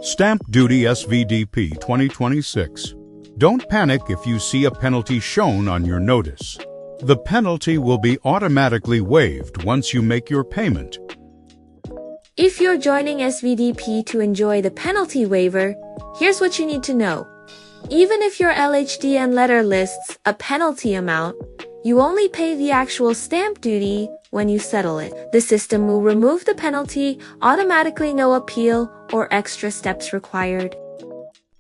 Stamp Duty SVDP 2026. Don't panic if you see a penalty shown on your notice. The penalty will be automatically waived once you make your payment. If you're joining SVDP to enjoy the penalty waiver, here's what you need to know. Even if your LHDN letter lists a penalty amount, you only pay the actual stamp duty when you settle it. The system will remove the penalty automatically, no appeal or extra steps required.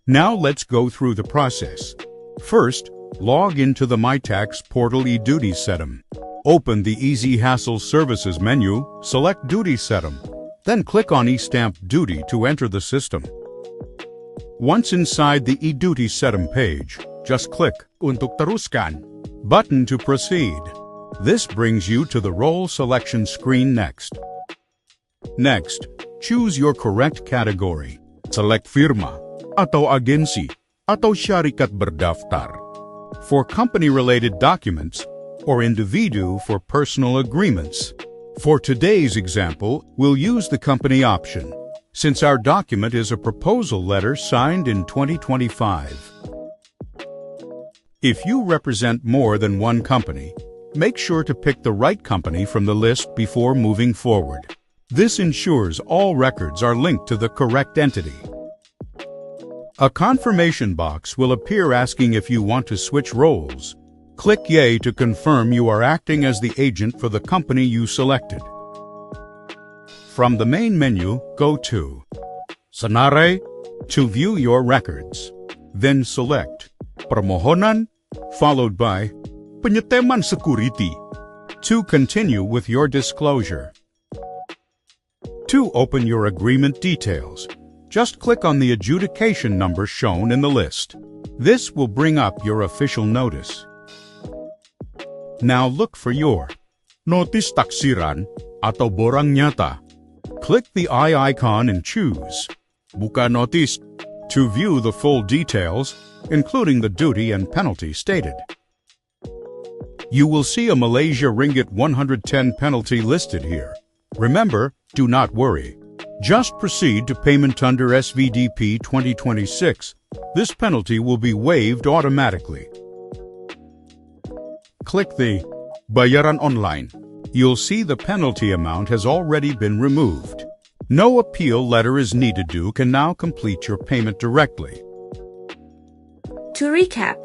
Now let's go through the process. First, log into the MyTax portal e-Duti Setem. Open the Easy Hassle Services menu, select Duty Setem. Then click on e-Stamp Duty to enter the system. Once inside the e-Duti Setem page, just click Untuk Teruskan button to proceed. This brings you to the role selection screen next. Next, choose your correct category. Select firma, atau agensi, atau syarikat berdaftar for company-related documents or individu for personal agreements. For today's example, we'll use the company option, since our document is a proposal letter signed in 2025. If you represent more than one company, make sure to pick the right company from the list before moving forward. This ensures all records are linked to the correct entity. A confirmation box will appear asking if you want to switch roles. Click Yay to confirm you are acting as the agent for the company you selected. From the main menu, go to Sanare to view your records. Then select Permohonan, followed by Penyeteman Security to continue with your disclosure. To open your agreement details, just click on the adjudication number shown in the list. This will bring up your official notice. Now look for your Notis Taksiran atau Borang Nyata. Click the eye icon and choose Buka Notis to view the full details, including the duty and penalty stated. You will see a Malaysia Ringgit 110 penalty listed here. Remember, do not worry. Just proceed to payment under SVDP 2026. This penalty will be waived automatically. Click the Bayaran Online. You'll see the penalty amount has already been removed. No appeal letter is needed. You can now complete your payment directly. To recap,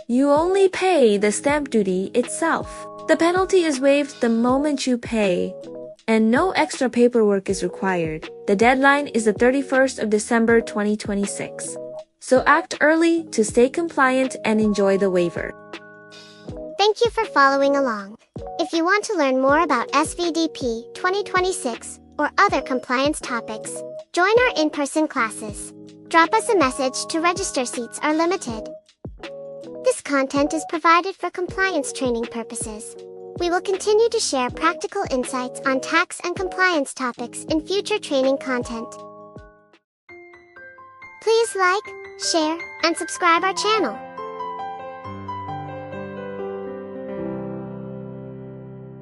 you only pay the stamp duty itself. The penalty is waived the moment you pay, and no extra paperwork is required. The deadline is the 31st of December 2026. So act early to stay compliant and enjoy the waiver. Thank you for following along. If you want to learn more about SVDP 2026 or other compliance topics, join our in-person classes. Drop us a message to register. Seats are limited. This content is provided for compliance training purposes. We will continue to share practical insights on tax and compliance topics in future training content. Please like, share, and subscribe our channel.